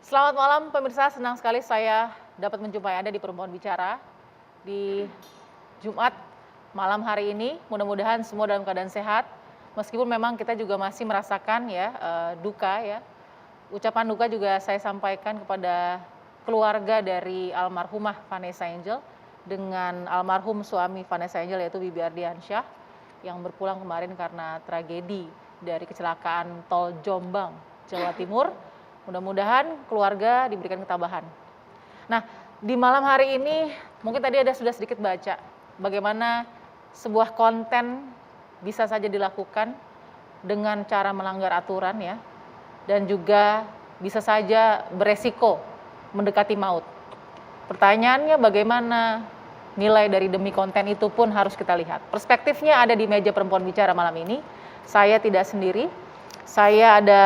Selamat malam pemirsa, senang sekali saya dapat menjumpai Anda di Perempuan Bicara di Jumat malam hari ini. Mudah-mudahan semua dalam keadaan sehat. Meskipun memang kita juga masih merasakan ya duka ya. Ucapan duka juga saya sampaikan kepada keluarga dari almarhumah Vanessa Angel dengan almarhum suami Vanessa Angel yaitu Bibi Ardiansyah yang berpulang kemarin karena tragedi dari kecelakaan tol Jombang, Jawa Timur. Mudah-mudahan keluarga diberikan ketabahan. Nah, di malam hari ini mungkin tadi sudah sedikit baca bagaimana sebuah konten bisa saja dilakukan dengan cara melanggar aturan ya, dan juga bisa saja beresiko mendekati maut. Pertanyaannya bagaimana nilai dari demi konten itu pun harus kita lihat. Perspektifnya ada di meja Perempuan Bicara malam ini. Saya tidak sendiri, saya ada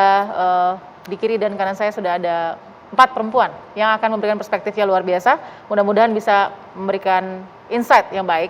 di kiri dan kanan saya sudah ada 4 perempuan yang akan memberikan perspektifnya luar biasa. Mudah-mudahan bisa memberikan insight yang baik.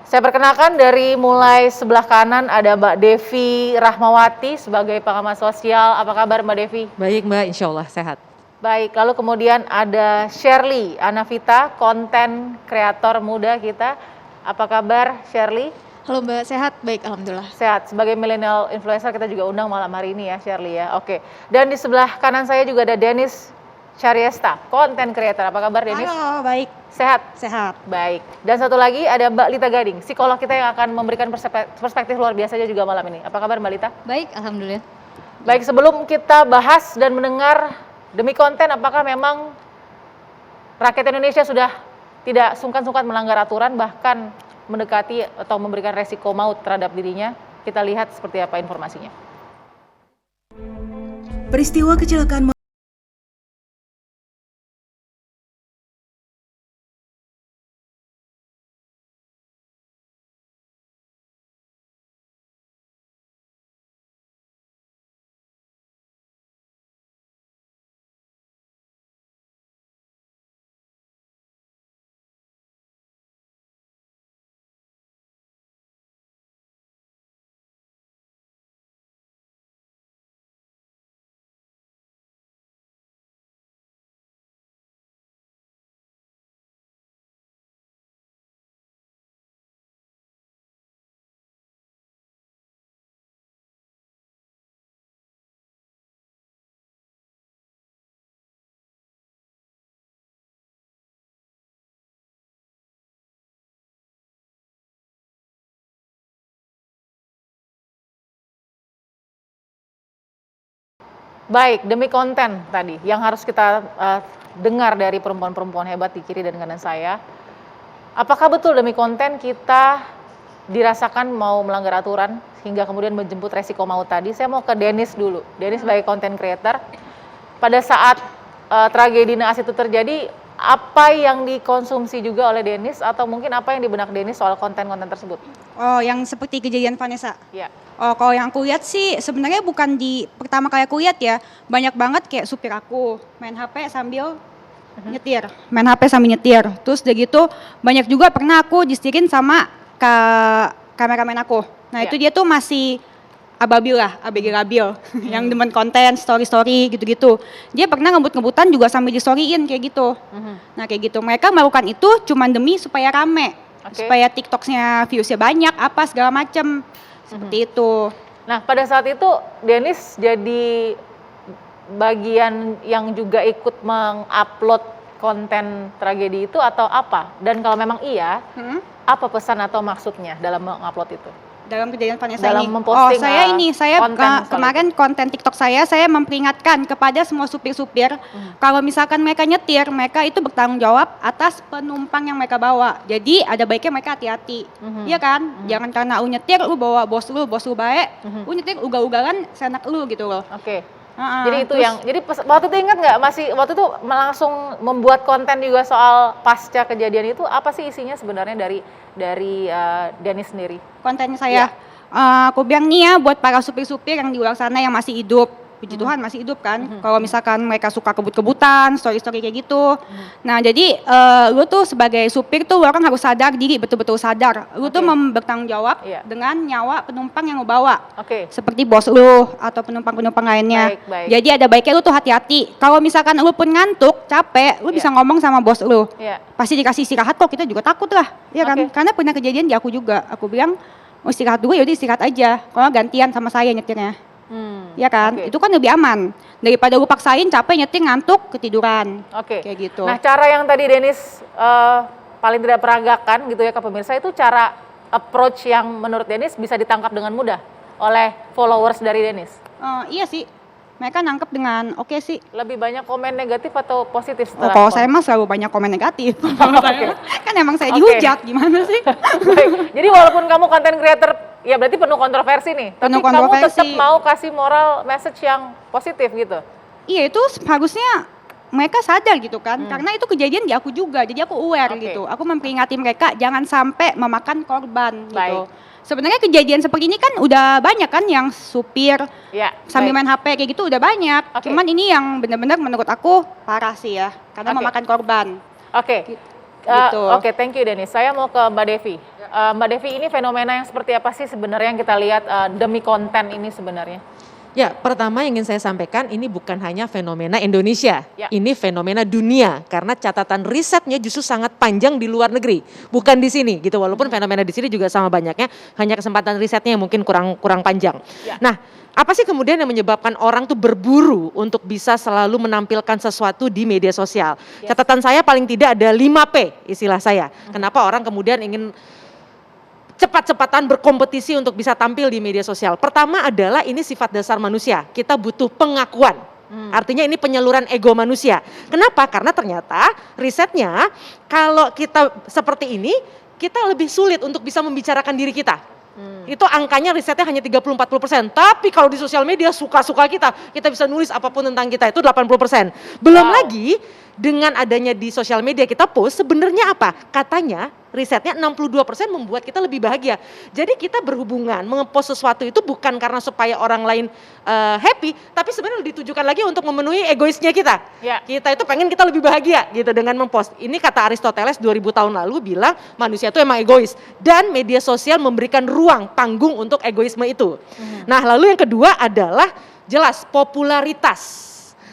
Saya perkenalkan dari mulai sebelah kanan ada Mbak Devi Rahmawati sebagai pengamat sosial. Apa kabar Mbak Devi? Baik Mbak, insya Allah sehat. Baik, lalu kemudian ada Shirley Anavita, konten kreator muda kita. Apa kabar Shirley? Halo Mbak, sehat? Baik, alhamdulillah. Sehat. Sebagai milenial influencer kita juga undang malam hari ini ya Shirley ya. Oke. Dan di sebelah kanan saya juga ada Dennis Syariesta, konten creator. Apa kabar Dennis? Halo, baik. Sehat? Sehat. Baik. Dan satu lagi ada Mbak Lita Gading, psikolog kita yang akan memberikan perspektif luar biasa juga malam ini. Apa kabar Mbak Lita? Baik, alhamdulillah. Baik, sebelum kita bahas dan mendengar demi konten, apakah memang rakyat Indonesia sudah tidak sungkan-sungkan melanggar aturan, bahkan mendekati atau memberikan resiko maut terhadap dirinya? Kita lihat seperti apa informasinya. Peristiwa kecelakaan Baik, demi konten tadi yang harus kita dengar dari perempuan-perempuan hebat di kiri dan kanan saya. Apakah betul demi konten kita dirasakan mau melanggar aturan hingga kemudian menjemput resiko maut tadi? Saya mau ke Dennis dulu. Dennis sebagai content creator, pada saat tragedi naas itu terjadi, apa yang dikonsumsi juga oleh Dennis atau mungkin apa yang di benak Dennis soal konten-konten tersebut? Oh, yang seperti kejadian Vanessa? Ya. Oh, kalau yang aku lihat sih sebenarnya bukan di pertama kali aku lihat ya. Banyak banget kayak supir aku main HP sambil nyetir. Main HP sambil nyetir. Terus udah gitu banyak juga pernah aku disetirin sama kameramen aku. Nah, itu dia tuh masih ababil lah, ABG labil, yang demen konten, story-story gitu-gitu. Dia pernah ngebut-ngebutan juga sambil di-storyin kayak gitu. Nah kayak gitu, mereka melakukan itu cuma demi supaya rame, supaya TikToknya viewsnya banyak, apa segala macem, seperti itu. Nah pada saat itu Dennis jadi bagian yang juga ikut mengupload konten tragedi itu atau apa? Dan kalau memang iya, apa pesan atau maksudnya dalam mengupload itu? Dalam kejadian Vanessa dalam ini. memposting, saya kemarin konten TikTok saya memperingatkan kepada semua supir-supir kalau misalkan mereka nyetir, mereka itu bertanggung jawab atas penumpang yang mereka bawa. Jadi ada baiknya mereka hati-hati. Iya kan? Jangan karena lu nyetir lu bawa bos lu baik, lu nyetir ugal-ugalan seenak lu gitu loh. Oke. Jadi itu jadi waktu itu ingat nggak, waktu itu langsung membuat konten juga soal pasca kejadian itu, apa sih isinya sebenarnya dari Dennis sendiri? Kontennya saya, aku bilang nih ya buat para supir-supir yang di luar sana yang masih hidup, puji Tuhan masih hidup kan. Kalau misalkan mereka suka kebut-kebutan, story-story kayak gitu. Nah jadi lu tuh sebagai supir tuh orang harus sadar diri, betul-betul sadar. Lu tuh bertanggung jawab Iya. dengan nyawa penumpang yang lu bawa. Oke. Seperti bos lu atau penumpang-penumpang lainnya. Baik. Jadi ada baiknya lu tuh hati-hati. Kalau misalkan lu pun ngantuk, capek, lu bisa ngomong sama bos lu. Iya. Pasti dikasih istirahat kok, kita juga takut lah. Iya kan? Oke. Karena pernah kejadian di aku juga. Aku bilang, mau istirahat dulu yaudah istirahat aja. Kalau nggak gantian sama saya nyetirnya. Iya kan? Oke. Itu kan lebih aman. Daripada lu paksain capek nyetir ngantuk ketiduran. Oke. Kayak gitu. Nah, cara yang tadi Denis paling tidak peragakan gitu ya ke pemirsa, itu cara approach yang menurut Denis bisa ditangkap dengan mudah oleh followers dari Denis. Iya sih. Mereka nangkep dengan oke sih. Lebih banyak komen negatif atau positif setelah Kalau saya mah selalu banyak komen negatif. Kan emang saya Oke. dihujat, gimana sih? Baik. Jadi walaupun kamu content creator, ya berarti penuh kontroversi nih. Penuh tapi kamu tetap kontroversi. mau kasih moral message yang positif gitu. Iya itu harusnya mereka sadar gitu kan, karena itu kejadian di aku juga, jadi aku aware Oke. gitu. Aku memperingati mereka jangan sampai memakan korban gitu. Baik. Sebenarnya kejadian seperti ini kan udah banyak kan yang supir Ya. sambil baik. main HP kayak gitu udah banyak. Oke. Cuman ini yang benar-benar menurut aku parah sih ya, karena Oke. memakan korban. Oke. Gitu. Oke, thank you Denis. Saya mau ke Mbak Devi. Mbak Devi, ini fenomena yang seperti apa sih sebenarnya yang kita lihat demi konten ini sebenarnya? Ya, pertama yang ingin saya sampaikan ini bukan hanya fenomena Indonesia, Ya. ini fenomena dunia karena catatan risetnya justru sangat panjang di luar negeri, bukan di sini gitu. Walaupun fenomena di sini juga sama banyaknya, hanya kesempatan risetnya yang mungkin kurang panjang. Ya. Nah, apa sih kemudian yang menyebabkan orang tuh berburu untuk bisa selalu menampilkan sesuatu di media sosial? Yes. Catatan saya paling tidak ada 5P istilah saya. Kenapa orang kemudian ingin cepat-cepatan berkompetisi untuk bisa tampil di media sosial. Pertama adalah ini sifat dasar manusia, kita butuh pengakuan. Artinya ini penyaluran ego manusia. Kenapa? Karena ternyata risetnya kalau kita seperti ini, kita lebih sulit untuk bisa membicarakan diri kita. Itu angkanya risetnya hanya 30-40%. Tapi kalau di sosial media suka-suka kita bisa nulis apapun tentang kita, itu 80%. Belum Wow. lagi dengan adanya di sosial media kita post, sebenarnya apa? Katanya risetnya 62% membuat kita lebih bahagia. Jadi kita berhubungan, mengepost sesuatu itu bukan karena supaya orang lain happy, tapi sebenarnya ditujukan lagi untuk memenuhi egoisnya kita. Ya. Kita itu pengen kita lebih bahagia gitu dengan mempost. Ini kata Aristoteles 2000 tahun lalu bilang manusia itu emang egois. Dan media sosial memberikan ruang, panggung untuk egoisme itu. Nah lalu yang kedua adalah jelas popularitas.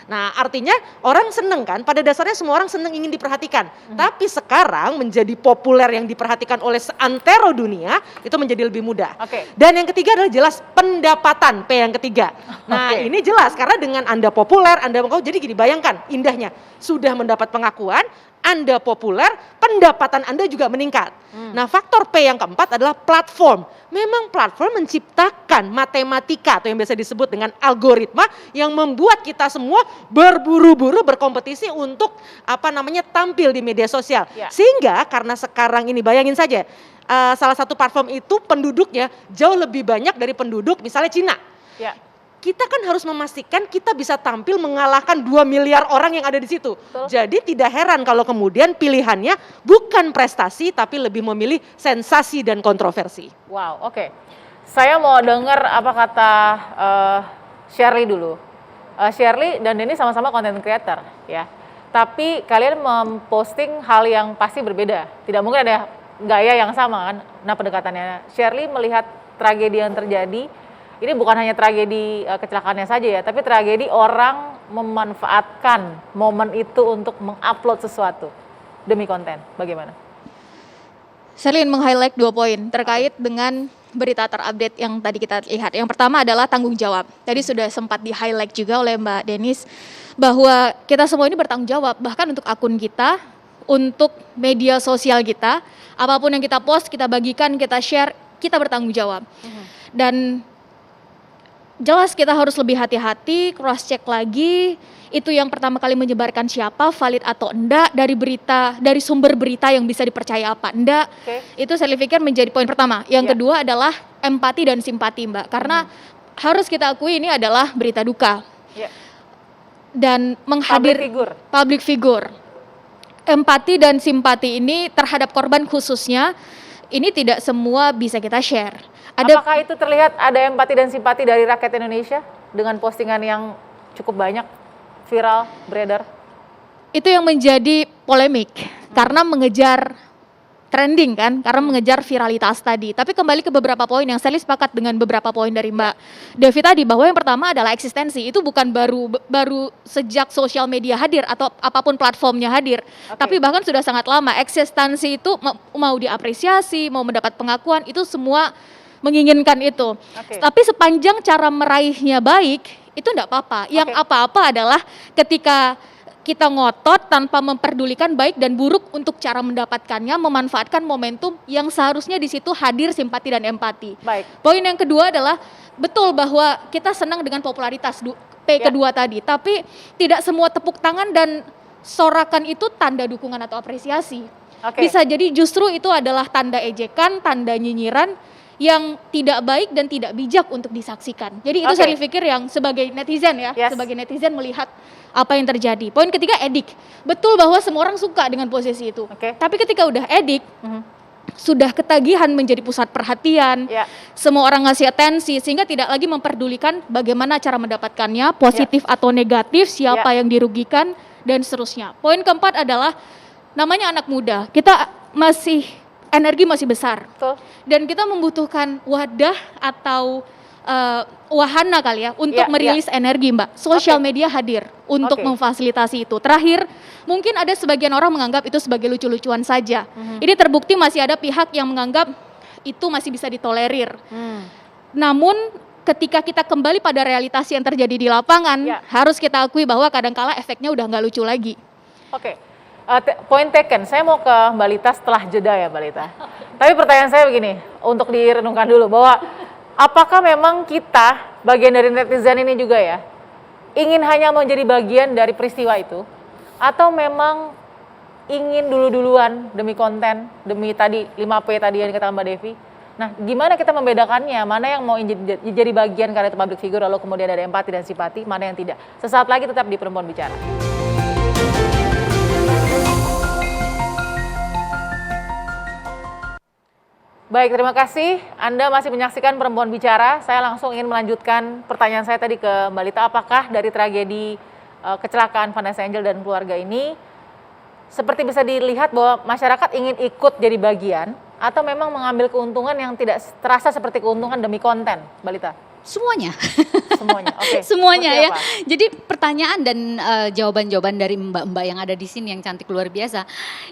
Nah artinya orang seneng kan, pada dasarnya semua orang seneng ingin diperhatikan. Tapi sekarang menjadi populer yang diperhatikan oleh seantero dunia, itu menjadi lebih mudah. Oke. Dan yang ketiga adalah jelas pendapatan, P yang ketiga. Nah Oke. ini jelas karena dengan Anda populer, Anda jadi gini, bayangkan indahnya, sudah mendapat pengakuan, Anda populer, pendapatan Anda juga meningkat. Nah faktor P yang keempat adalah platform. Memang platform menciptakan matematika atau yang biasa disebut dengan algoritma yang membuat kita semua berburu-buru berkompetisi untuk tampil di media sosial. Ya. Sehingga karena sekarang ini bayangin saja salah satu platform itu penduduknya jauh lebih banyak dari penduduk misalnya Cina. Ya. Kita kan harus memastikan kita bisa tampil mengalahkan 2 miliar orang yang ada di situ. Betul. Jadi tidak heran kalau kemudian pilihannya bukan prestasi tapi lebih memilih sensasi dan kontroversi. Wow, oke. Saya mau dengar apa kata Shirley dulu. Shirley dan Denny sama-sama content creator, ya. Tapi kalian memposting hal yang pasti berbeda. Tidak mungkin ada gaya yang sama kan? Nah pendekatannya. Shirley melihat tragedi yang terjadi. Ini bukan hanya tragedi kecelakaannya saja ya, tapi tragedi orang memanfaatkan momen itu untuk mengupload sesuatu demi konten. Bagaimana? Saya ingin meng-highlight 2 poin terkait dengan berita terupdate yang tadi kita lihat. Yang pertama adalah tanggung jawab. Tadi sudah sempat di-highlight juga oleh Mbak Denis bahwa kita semua ini bertanggung jawab, bahkan untuk akun kita, untuk media sosial kita, apapun yang kita post, kita bagikan, kita share, kita bertanggung jawab. Dan jelas kita harus lebih hati-hati, cross check lagi, itu yang pertama kali menyebarkan siapa, valid atau enggak, dari berita, dari sumber berita yang bisa dipercaya apa enggak. Oke. Itu saya pikir menjadi poin pertama. Yang Ya. kedua adalah empati dan simpati, Mbak. Karena harus kita akui ini adalah berita duka. Ya. Dan Public figure. public figure. Empati dan simpati ini terhadap korban khususnya, ini tidak semua bisa kita share. Apakah itu terlihat ada empati dan simpati dari rakyat Indonesia dengan postingan yang cukup banyak viral, beredar? Itu yang menjadi polemik karena mengejar trending kan, karena mengejar viralitas tadi. Tapi kembali ke beberapa poin yang saya sepakat dengan beberapa poin dari Mbak Devi tadi, bahwa yang pertama adalah eksistensi. Itu bukan baru sejak sosial media hadir atau apapun platformnya hadir, tapi bahkan sudah sangat lama. Eksistensi itu mau diapresiasi, mau mendapat pengakuan, itu semua menginginkan itu. Tapi sepanjang cara meraihnya baik, itu enggak apa-apa. Yang apa-apa adalah ketika kita ngotot tanpa memperdulikan baik dan buruk untuk cara mendapatkannya, memanfaatkan momentum yang seharusnya di situ hadir simpati dan empati. Baik. Poin yang kedua adalah betul bahwa kita senang dengan popularitas kedua tadi, tapi tidak semua tepuk tangan dan sorakan itu tanda dukungan atau apresiasi. Bisa jadi justru itu adalah tanda ejekan, tanda nyinyiran yang tidak baik dan tidak bijak untuk disaksikan. Jadi itu saya pikir yang sebagai netizen ya, sebagai netizen melihat apa yang terjadi. Poin ketiga, edik. Betul bahwa semua orang suka dengan posisi itu. Tapi ketika udah edik, sudah ketagihan menjadi pusat perhatian, semua orang ngasih atensi, sehingga tidak lagi memperdulikan bagaimana cara mendapatkannya, positif atau negatif, siapa yang dirugikan, dan seterusnya. Poin keempat adalah, namanya anak muda, kita energi masih besar. Dan kita membutuhkan wadah atau wahana kali ya untuk merilis energi, Mbak. Sosial media hadir untuk memfasilitasi itu. Terakhir, mungkin ada sebagian orang menganggap itu sebagai lucu-lucuan saja. Ini terbukti masih ada pihak yang menganggap itu masih bisa ditolerir. Namun ketika kita kembali pada realitas yang terjadi di lapangan, harus kita akui bahwa kadangkala efeknya udah nggak lucu lagi. Point taken. Saya mau ke Mbak Lita setelah jeda ya, Mbak Lita. Tapi pertanyaan saya begini, untuk direnungkan dulu bahwa apakah memang kita, bagian dari netizen ini juga ya, ingin hanya menjadi bagian dari peristiwa itu, atau memang ingin dulu-duluan demi konten, demi tadi 5P tadi yang dikatakan Mbak Devi. Nah, gimana kita membedakannya? Mana yang mau jadi bagian karena itu public figure, lalu kemudian ada empati dan simpati, mana yang tidak? Sesaat lagi tetap di Perempuan Bicara. Baik, terima kasih. Anda masih menyaksikan Perempuan Bicara. Saya langsung ingin melanjutkan pertanyaan saya tadi ke Mbak Lita. Apakah dari tragedi kecelakaan Vanessa Angel dan keluarga ini, seperti bisa dilihat bahwa masyarakat ingin ikut jadi bagian, atau memang mengambil keuntungan yang tidak terasa seperti keuntungan demi konten, Mbak Lita? Semuanya. Semuanya, Semuanya ya. Jadi pertanyaan dan jawaban-jawaban dari mbak-mbak yang ada di sini yang cantik luar biasa,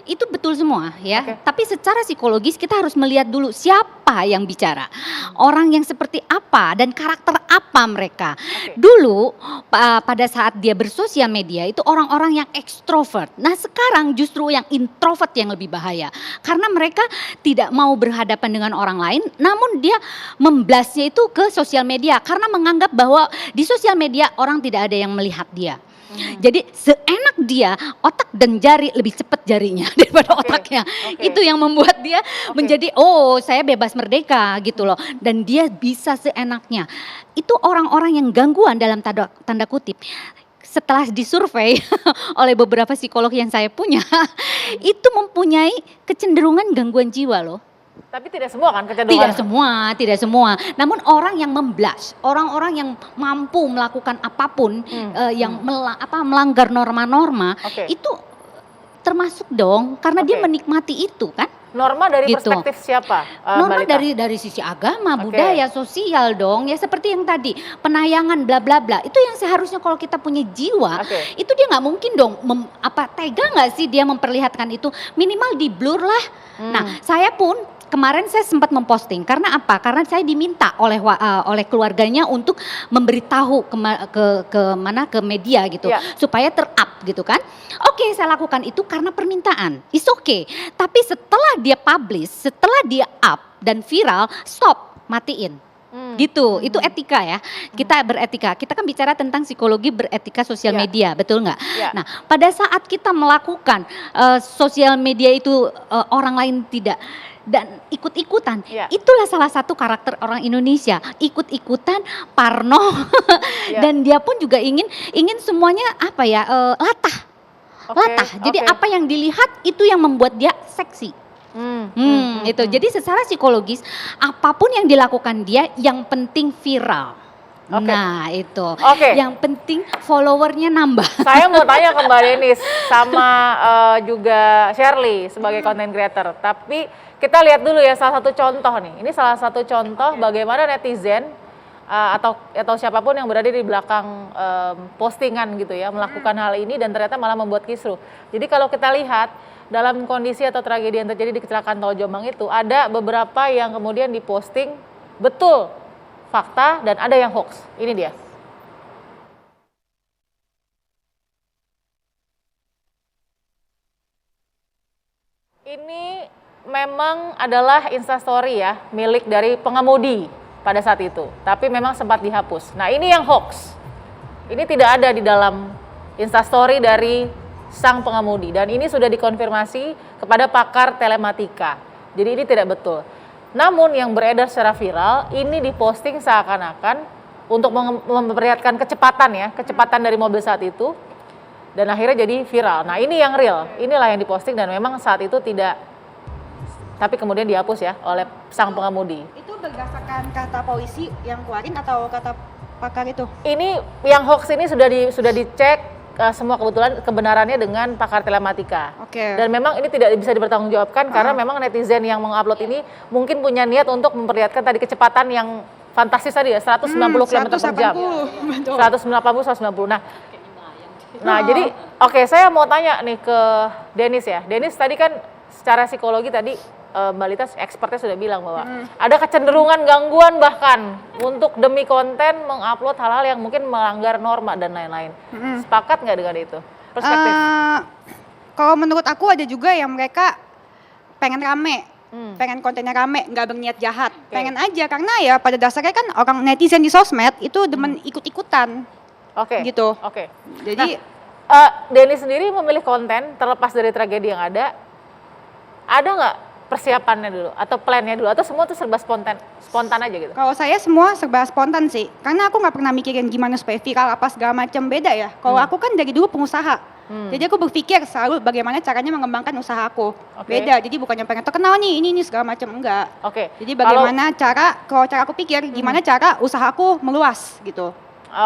itu betul semua ya. Tapi secara psikologis kita harus melihat dulu siapa yang bicara. Orang yang seperti apa dan karakter apa mereka. Dulu pada saat dia bersosial media itu orang-orang yang ekstrovert. Nah sekarang justru yang introvert yang lebih bahaya. Karena mereka tidak mau berhadapan dengan orang lain, namun dia memblasnya itu ke sosial media. Karena menganggap bahwa di sosial media orang tidak ada yang melihat dia. Jadi seenak dia, otak dan jari lebih cepat jarinya daripada otaknya. Itu yang membuat dia menjadi, oh saya bebas merdeka gitu loh. Dan dia bisa seenaknya. Itu orang-orang yang gangguan dalam tanda kutip. Setelah disurvei oleh beberapa psikolog yang saya punya, itu mempunyai kecenderungan gangguan jiwa loh. Tapi tidak semua kan kecenderungan? Tidak semua. Namun orang yang memblush, orang-orang yang mampu melakukan apapun yang melanggar norma-norma, itu termasuk dong, karena dia menikmati itu kan. Norma dari perspektif siapa? Norma dari sisi agama, budaya, sosial dong. Ya seperti yang tadi, penayangan bla bla bla. Itu yang seharusnya kalau kita punya jiwa, itu dia nggak mungkin dong tega nggak sih dia memperlihatkan itu, minimal di blur lah. Nah, saya pun kemarin saya sempat memposting karena apa? Karena saya diminta oleh keluarganya untuk memberitahu ke media gitu, supaya ter-up gitu kan. Oke, saya lakukan itu karena permintaan. It's okay. Tapi setelah dia publish, setelah dia up dan viral, stop, matiin. Gitu, itu etika ya. Kita beretika. Kita kan bicara tentang psikologi beretika sosial media, betul nggak? Nah, pada saat kita melakukan sosial media itu orang lain tidak dan ikut-ikutan, itulah salah satu karakter orang Indonesia, ikut-ikutan, parno, dan dia pun juga ingin semuanya latah. Jadi apa yang dilihat itu yang membuat dia seksi. Itu. Jadi secara psikologis apapun yang dilakukan dia, yang penting viral. Oke. Nah itu. Oke. Yang penting followernya nambah. Saya mau tanya ke Mbak Denis sama juga Shirley sebagai content creator. Tapi kita lihat dulu ya salah satu contoh nih. Ini salah satu contoh bagaimana netizen atau siapapun yang berada di belakang postingan gitu ya melakukan hal ini dan ternyata malah membuat kisruh. Jadi kalau kita lihat dalam kondisi atau tragedi yang terjadi di kecelakaan tol Jombang itu ada beberapa yang kemudian diposting betul fakta dan ada yang hoax. Ini dia. Ini memang adalah instastory ya, milik dari pengemudi pada saat itu. Tapi memang sempat dihapus. Nah ini yang hoax. Ini tidak ada di dalam instastory dari sang pengemudi. Dan ini sudah dikonfirmasi kepada pakar telematika. Jadi ini tidak betul. Namun yang beredar secara viral, ini diposting seakan-akan untuk memperlihatkan kecepatan ya, kecepatan dari mobil saat itu. Dan akhirnya jadi viral. Nah ini yang real, inilah yang diposting dan memang saat itu tidak, tapi kemudian dihapus ya oleh sang pengemudi. Itu berdasarkan kata polisi yang keluarin atau kata pakar itu? Ini yang hoax ini sudah dicek semua kebenarannya dengan pakar telematika. Oke. Dan memang ini tidak bisa dipertanggungjawabkan karena memang netizen yang mengupload ini mungkin punya niat untuk memperlihatkan tadi kecepatan yang fantastis tadi ya 190 km per jam. 180 190. Nah, jadi oke, saya mau tanya nih ke Denis ya. Denis tadi kan secara psikologi tadi Mbak Lita expertnya sudah bilang bahwa ada kecenderungan gangguan bahkan untuk demi konten mengupload hal-hal yang mungkin melanggar norma dan lain-lain. Sepakat nggak dengan itu? Perspektif? Kalau menurut aku ada juga yang mereka pengen rame, pengen kontennya rame, nggak berniat jahat, pengen aja karena ya pada dasarnya kan orang netizen di sosmed itu demen ikut-ikutan. Oke. Gitu. Oke. Jadi Denis sendiri memilih konten terlepas dari tragedi yang ada nggak persiapannya dulu atau plannya dulu atau semua tuh serba spontan aja gitu? kalau saya semua serba spontan sih, karena aku nggak pernah mikirin gimana supaya viral apa segala macam, beda ya. Kalau aku kan dari dulu pengusaha, jadi aku berpikir selalu bagaimana caranya mengembangkan usaha aku. Beda, jadi bukannya pengen terkenal nih, ini segala macam, enggak. Oke. Jadi bagaimana kalau cara aku pikir, gimana cara usahaku meluas gitu.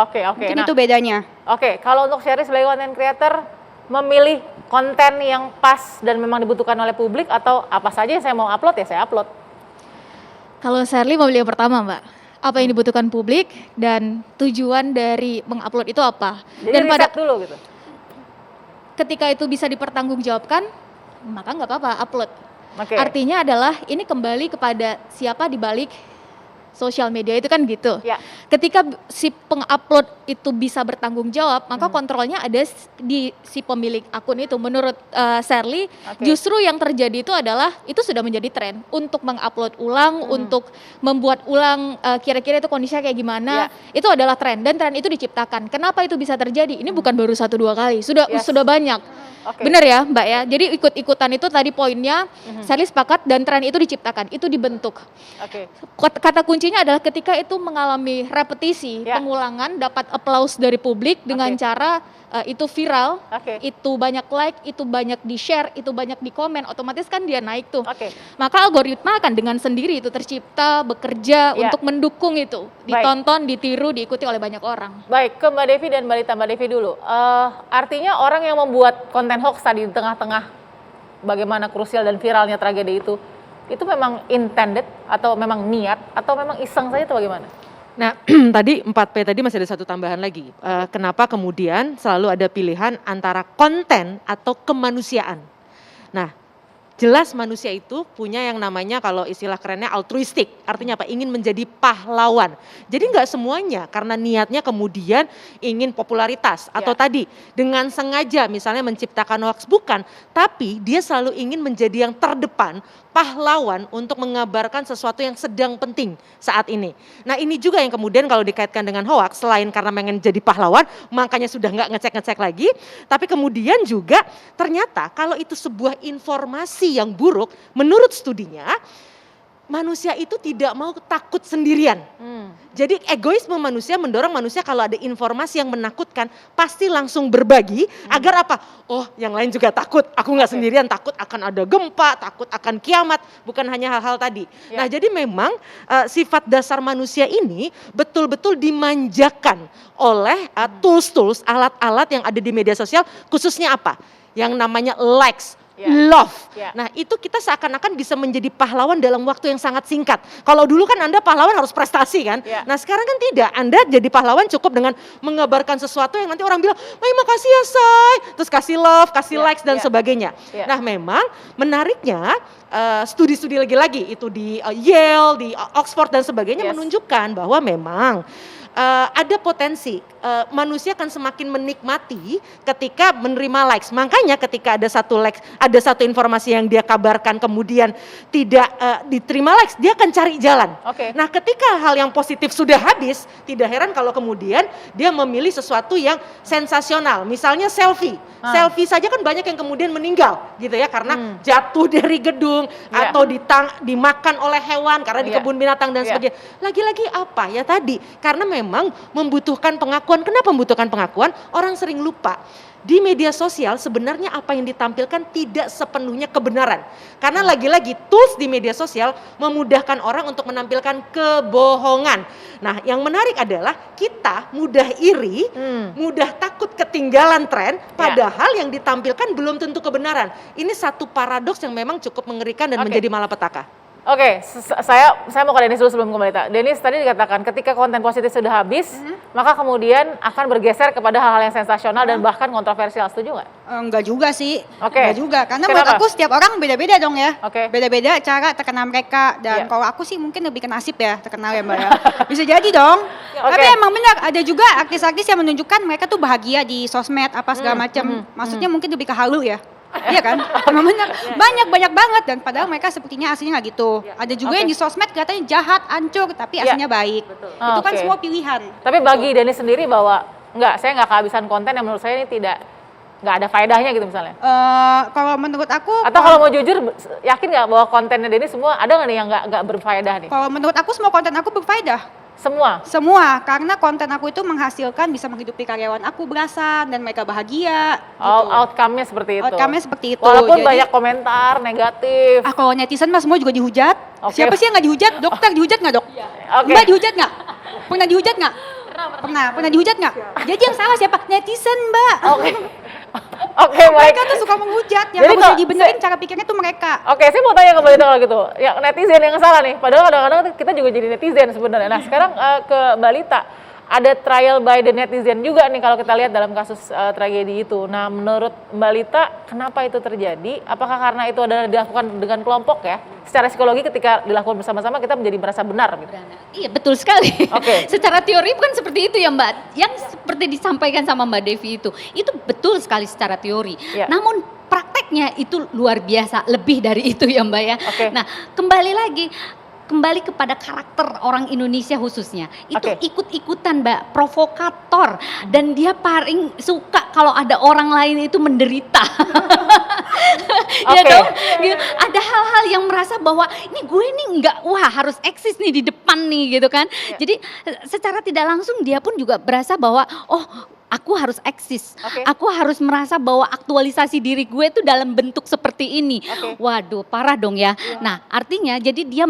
Oke. Mungkin itu bedanya. Oke, kalau untuk Sherry sebagai content creator memilih konten yang pas dan memang dibutuhkan oleh publik atau apa saja yang saya mau upload ya saya upload? Kalau Shirley memilih yang pertama, Mbak. Apa yang dibutuhkan publik dan tujuan dari mengupload itu apa? Jadi Dan pada dulu gitu. ketika itu bisa dipertanggungjawabkan, maka nggak apa-apa upload. Oke. Artinya adalah ini kembali kepada siapa di balik sosial media itu kan gitu. Ya. Ketika si pengupload itu bisa bertanggung jawab, maka kontrolnya ada di si pemilik akun itu. Menurut Shirley, justru yang terjadi itu adalah itu sudah menjadi tren untuk mengupload ulang, untuk membuat ulang kira-kira itu kondisinya kayak gimana. Itu adalah tren dan tren itu diciptakan. Kenapa itu bisa terjadi? Ini bukan baru 1-2 kali, sudah banyak. Benar ya Mbak ya, jadi ikut-ikutan itu tadi poinnya, Shirley sepakat dan tren itu diciptakan, itu dibentuk. Kata kuncinya adalah ketika itu mengalami repetisi, pengulangan, dapat applause dari publik dengan cara itu viral, itu banyak like, itu banyak di-share, itu banyak di-komen, otomatis kan dia naik tuh. Maka algoritma akan dengan sendiri itu tercipta, bekerja untuk mendukung itu, ditonton, ditiru, diikuti oleh banyak orang. Baik, ke Mbak Devi dan Mbak Lita. Mbak Devi dulu, artinya orang yang membuat konten hoax tadi di tengah-tengah bagaimana krusial dan viralnya tragedi itu memang intended atau memang niat atau memang iseng saja atau bagaimana? Nah, tadi 4P tadi masih ada satu tambahan lagi. Kenapa kemudian selalu ada pilihan antara konten atau kemanusiaan? Nah, jelas manusia itu punya yang namanya kalau istilah kerennya altruistik. Artinya apa? Ingin menjadi pahlawan. Jadi nggak semuanya karena niatnya kemudian ingin popularitas. Atau tadi dengan sengaja misalnya menciptakan hoax. Bukan, tapi dia selalu ingin menjadi yang terdepan, pahlawan untuk mengabarkan sesuatu yang sedang penting saat ini. Nah ini juga yang kemudian kalau dikaitkan dengan hoax, selain karena pengen jadi pahlawan, makanya sudah nggak ngecek-ngecek lagi, tapi kemudian juga ternyata kalau itu sebuah informasi yang buruk, menurut studinya, manusia itu tidak mau takut sendirian. Jadi egoisme manusia mendorong manusia kalau ada informasi yang menakutkan pasti langsung berbagi agar apa? Oh, yang lain juga takut. Aku nggak sendirian, takut akan ada gempa, takut akan kiamat, bukan hanya hal-hal tadi. Nah, jadi memang sifat dasar manusia ini betul-betul dimanjakan oleh tools-tools, alat-alat yang ada di media sosial, khususnya apa? Yang namanya likes. Love. Nah, itu kita seakan-akan bisa menjadi pahlawan dalam waktu yang sangat singkat. Kalau dulu kan Anda pahlawan harus prestasi kan? Nah, sekarang kan tidak. Anda jadi pahlawan cukup dengan mengabarkan sesuatu yang nanti orang bilang, makasih ya Say. Terus kasih love, kasih likes dan sebagainya. Nah, memang menariknya studi-studi lagi-lagi itu di Yale, di Oxford dan sebagainya menunjukkan bahwa memang ada potensi manusia akan semakin menikmati ketika menerima likes. Makanya ketika ada satu likes, ada satu informasi yang dia kabarkan kemudian tidak diterima likes, dia akan cari jalan. Nah, ketika hal yang positif sudah habis, tidak heran kalau kemudian dia memilih sesuatu yang sensasional. Misalnya selfie. Selfie saja kan banyak yang kemudian meninggal gitu ya karena jatuh dari gedung atau dimakan oleh hewan karena di kebun binatang dan sebagainya. Lagi-lagi apa ya tadi? Karena memang membutuhkan pengakuan. Kenapa membutuhkan pengakuan? Orang sering lupa. Di media sosial sebenarnya apa yang ditampilkan tidak sepenuhnya kebenaran. Karena lagi-lagi tools di media sosial memudahkan orang untuk menampilkan kebohongan. Nah, yang menarik adalah kita mudah iri, mudah takut ketinggalan tren, padahal yang ditampilkan belum tentu kebenaran. Ini satu paradoks yang memang cukup mengerikan dan menjadi malapetaka. Saya mau ke Denis dulu sebelum ke Mbak Lita. Denis tadi dikatakan ketika konten positif sudah habis, maka kemudian akan bergeser kepada hal-hal yang sensasional dan bahkan kontroversial. Setuju nggak? Enggak juga sih, enggak juga. Karena menurut aku setiap orang beda-beda dong ya. Beda-beda cara terkenal mereka. Dan kalau aku sih mungkin lebih ke nasib ya, terkenal ya Mbak ya. Bisa jadi dong. Tapi emang benar, ada juga artis-artis yang menunjukkan mereka tuh bahagia di sosmed, apa segala macam. Maksudnya mungkin lebih ke halu ya. Iya kan? Emang benar. Banyak banget dan padahal mereka sepertinya aslinya nggak gitu. Ada juga yang di sosmed katanya jahat, hancur, tapi aslinya baik. Itu kan semua pilihan. Tapi bagi Denis sendiri bahwa saya nggak kehabisan konten yang menurut saya ini nggak ada faedahnya gitu misalnya. Kalau menurut aku, atau kalau mau jujur, yakin nggak bahwa kontennya Denis semua ada nggak nih yang nggak berfaedah nih? Kalau menurut aku semua konten aku berfaedah. Semua, karena konten aku itu menghasilkan bisa menghidupi karyawan aku berasan dan mereka bahagia. Outcome-nya seperti itu. Outcome-nya seperti itu. Walaupun banyak komentar negatif. Kalau netizen mah semua juga dihujat. Siapa sih yang nggak dihujat? Dokter dihujat nggak dok? Mbak dihujat nggak? Pernah dihujat nggak? Pernah dihujat nggak? Jadi yang salah siapa? Netizen Mbak. Baik. Mereka tuh suka menghujat, yang harusnya dibenerin cara pikirnya tuh mereka. Saya mau tanya ke Mbak Lita kalau gitu. Ya netizen yang salah nih, padahal kadang-kadang kita juga jadi netizen sebenarnya. Nah sekarang ke Mbak Lita, ada trial by the netizen juga nih kalau kita lihat dalam kasus tragedi itu. Nah menurut Mbak Lita, kenapa itu terjadi? Apakah karena itu adalah dilakukan dengan kelompok ya? Secara psikologi ketika dilakukan bersama-sama kita menjadi merasa benar gitu. Iya betul sekali. Secara teori kan seperti itu ya Mbak. Yang seperti disampaikan sama Mbak Devi itu betul sekali secara teori. Namun prakteknya itu luar biasa, lebih dari itu ya Mbak ya. Nah kembali kepada karakter orang Indonesia khususnya. Itu ikut-ikutan Mbak, provokator. Dan dia paling suka kalau ada orang lain itu menderita. Ya dong, ada hal-hal yang merasa bahwa ini gue nih harus eksis nih di depan nih gitu kan. Jadi secara tidak langsung dia pun juga berasa bahwa aku harus eksis, aku harus merasa bahwa aktualisasi diri gue itu dalam bentuk seperti ini. Waduh, parah dong ya. Nah, artinya jadi dia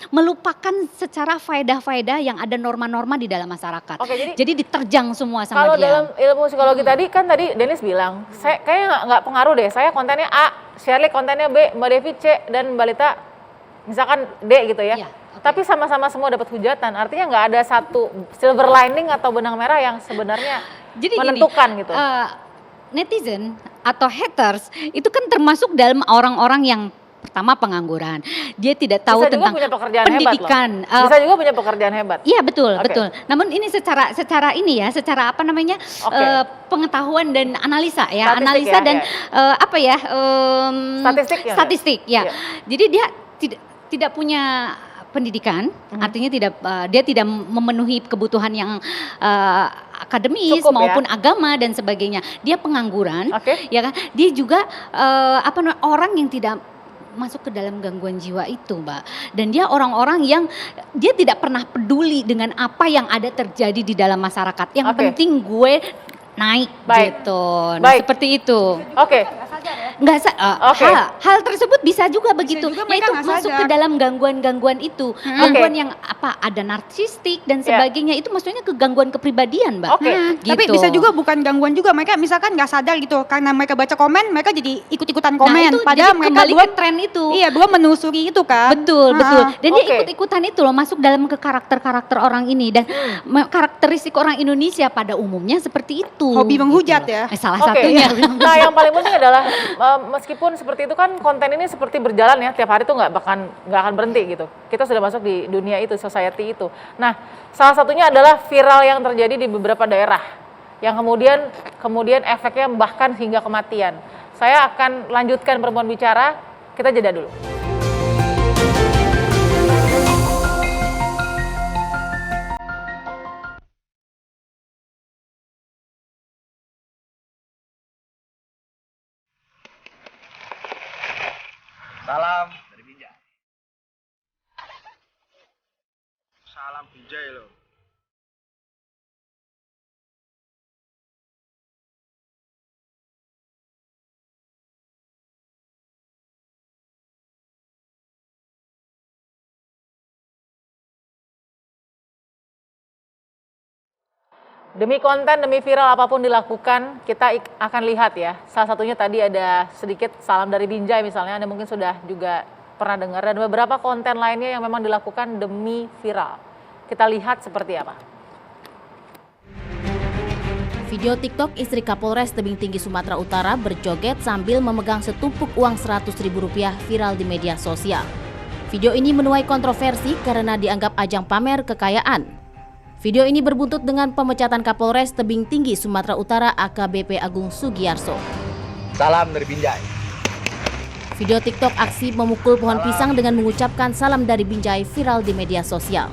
melupakan secara faedah-faedah yang ada norma-norma di dalam masyarakat. Jadi diterjang semua sama dia. Kalau dalam ilmu psikologi tadi Denis bilang, saya kayaknya nggak pengaruh deh. Saya kontennya A, Shirley kontennya B, Mbak Devi C, dan Mbak Lita misalkan D gitu ya. Tapi sama-sama semua dapat hujatan. Artinya nggak ada satu silver lining atau benang merah yang sebenarnya menentukan gitu. Netizen atau haters itu kan termasuk dalam orang-orang yang pertama pengangguran, dia tidak tahu tentang pendidikan. Bisa juga punya pekerjaan hebat. Iya betul. Namun ini secara pengetahuan dan analisa ya, statistik ya. Jadi dia tidak punya pendidikan, artinya dia tidak memenuhi kebutuhan yang akademis maupun agama dan sebagainya. Dia pengangguran, ya kan? Dia juga orang yang tidak masuk ke dalam gangguan jiwa itu, Mbak. Dan dia orang-orang yang dia tidak pernah peduli dengan apa yang ada terjadi di dalam masyarakat. Yang penting gue naik gitu. Nah, seperti itu. Hal tersebut bisa juga begitu. Yaitu masuk ke dalam gangguan-gangguan itu. Gangguan yang ada narsistik dan sebagainya. Itu maksudnya ke gangguan kepribadian, Mbak. Gitu. Tapi bisa juga bukan gangguan juga. Mereka misalkan nggak sadar gitu. Karena mereka baca komen, mereka jadi ikut-ikutan komen. Itu Padahal mereka kembali belum ke tren itu. Iya, belum menelusuri itu kan. Betul. Dan dia ikut-ikutan itu loh, masuk dalam ke karakter-karakter orang ini. Dan karakteristik orang Indonesia pada umumnya seperti itu. Hobi menghujat ya. Salah satunya. Nah, yang paling penting adalah meskipun seperti itu kan konten ini seperti berjalan ya, tiap hari tuh nggak akan berhenti gitu. Kita sudah masuk di dunia itu, society itu. Nah, salah satunya adalah viral yang terjadi di beberapa daerah yang kemudian efeknya bahkan hingga kematian. Saya akan lanjutkan perempuan bicara, kita jeda dulu. Salam dari Binjai. Salam Binjai loh. Demi konten, demi viral apapun dilakukan, kita akan lihat ya. Salah satunya tadi ada sedikit salam dari Binjai misalnya, Anda mungkin sudah juga pernah dengar. Dan beberapa konten lainnya yang memang dilakukan demi viral. Kita lihat seperti apa. Video TikTok istri Kapolres Tebing Tinggi Sumatera Utara berjoget sambil memegang setumpuk uang Rp100.000 viral di media sosial. Video ini menuai kontroversi karena dianggap ajang pamer kekayaan. Video ini berbuntut dengan pemecatan Kapolres Tebing Tinggi Sumatera Utara AKBP Agung Sugiyarso. Salam dari Binjai. Video TikTok aksi memukul pohon pisang dengan mengucapkan salam dari Binjai viral di media sosial.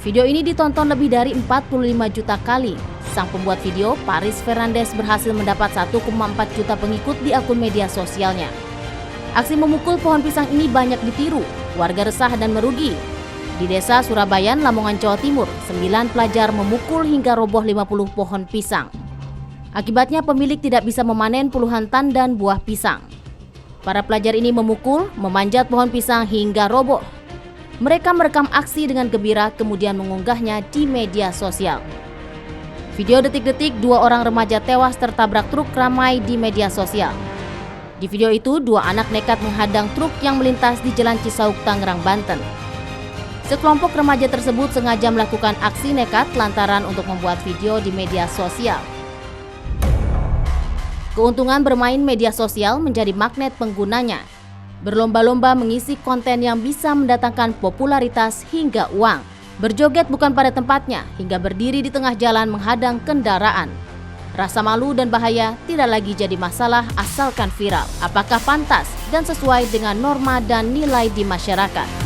Video ini ditonton lebih dari 45 juta kali. Sang pembuat video, Paris Fernandes, berhasil mendapat 1,4 juta pengikut di akun media sosialnya. Aksi memukul pohon pisang ini banyak ditiru, warga resah dan merugi. Di desa Surabayan, Lamongan, Jawa Timur, 9 pelajar memukul hingga roboh 50 pohon pisang. Akibatnya pemilik tidak bisa memanen puluhan tandan buah pisang. Para pelajar ini memukul, memanjat pohon pisang hingga roboh. Mereka merekam aksi dengan gembira kemudian mengunggahnya di media sosial. Video detik-detik 2 orang remaja tewas tertabrak truk ramai di media sosial. Di video itu, 2 anak nekat menghadang truk yang melintas di Jalan Cisauk, Tangerang, Banten. Sekelompok remaja tersebut sengaja melakukan aksi nekat lantaran untuk membuat video di media sosial. Keuntungan bermain media sosial menjadi magnet penggunanya. Berlomba-lomba mengisi konten yang bisa mendatangkan popularitas hingga uang. Berjoget bukan pada tempatnya hingga berdiri di tengah jalan menghadang kendaraan. Rasa malu dan bahaya tidak lagi jadi masalah asalkan viral. Apakah pantas dan sesuai dengan norma dan nilai di masyarakat?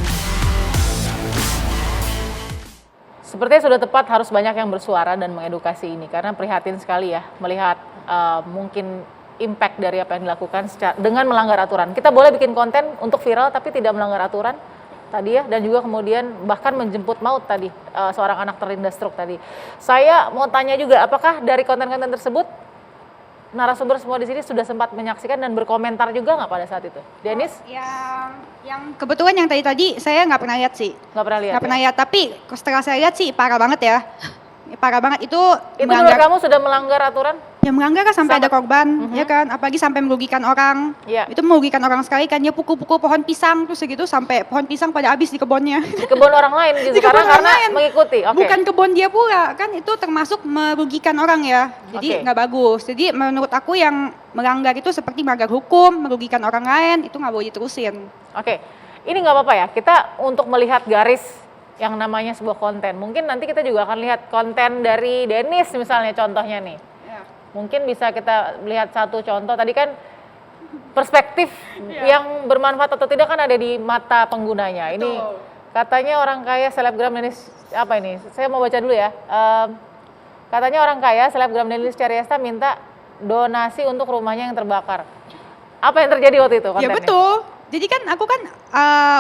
Sepertinya sudah tepat harus banyak yang bersuara dan mengedukasi ini karena prihatin sekali ya melihat mungkin impact dari apa yang dilakukan dengan melanggar aturan. Kita boleh bikin konten untuk viral tapi tidak melanggar aturan tadi ya, dan juga kemudian bahkan menjemput maut tadi seorang anak terlindas truk tadi. Saya mau tanya juga, apakah dari konten-konten tersebut narasumber semua di sini sudah sempat menyaksikan dan berkomentar juga nggak pada saat itu? Denis? Yang kebetulan yang tadi saya nggak pernah lihat sih. Nggak pernah lihat? Nggak pernah lihat, tapi setelah saya lihat sih parah banget ya. Parah banget itu menurut kamu sudah melanggar aturan? Ya melanggar kan sampai ada korban, ya kan? Apalagi sampai merugikan orang. Itu merugikan orang sekali kan, dia pukul-pukul pohon pisang terus segitu sampai pohon pisang pada habis di kebunnya. Di kebun orang lain gitu, karena mengikuti. Bukan kebun dia pula, kan itu termasuk merugikan orang ya. Jadi nggak bagus. Jadi menurut aku yang melanggar itu seperti melanggar hukum, merugikan orang lain, itu nggak boleh diterusin. Ini nggak apa-apa ya, kita untuk melihat garis yang namanya sebuah konten. Mungkin nanti kita juga akan lihat konten dari Denis misalnya contohnya nih. Mungkin bisa kita lihat satu contoh, tadi kan perspektif yang bermanfaat atau tidak kan ada di mata penggunanya. Betul. Ini katanya orang kaya selebgram Denis, apa ini? Saya mau baca dulu ya. Katanya orang kaya selebgram Denis Caryasta minta donasi untuk rumahnya yang terbakar. Apa yang terjadi waktu itu kontennya? Ya betul. Jadi kan aku kan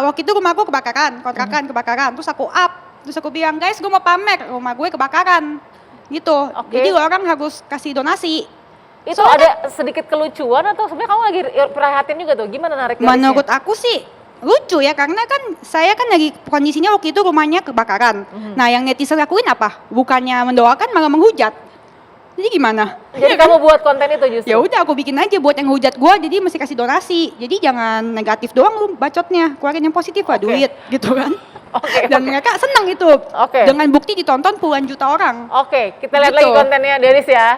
waktu itu rumahku kebakaran, kontrakan kebakaran, terus aku terus aku bilang, guys gue mau pamer, rumah gue kebakaran, gitu. Oke. Jadi orang harus kasih donasi. Itu ada sedikit kelucuan atau sebenarnya kamu lagi perhatian juga tuh? Gimana narik garisnya? Menurut aku sih lucu ya, karena kan saya kan lagi kondisinya waktu itu rumahnya kebakaran. Nah yang netizen lakuin apa? Bukannya mendoakan malah menghujat. Jadi gimana? Jadi kamu buat konten itu justru? Ya udah aku bikin aja buat yang hujat gua, jadi mesti kasih donasi. Jadi jangan negatif doang lu bacotnya, keluarin yang positif lah, Oke. duit gitu kan. Oke, Dan oke. mereka senang itu. Oke. Dengan bukti ditonton puluhan juta orang. Oke, kita lihat Gitu. lagi kontennya Denis ya.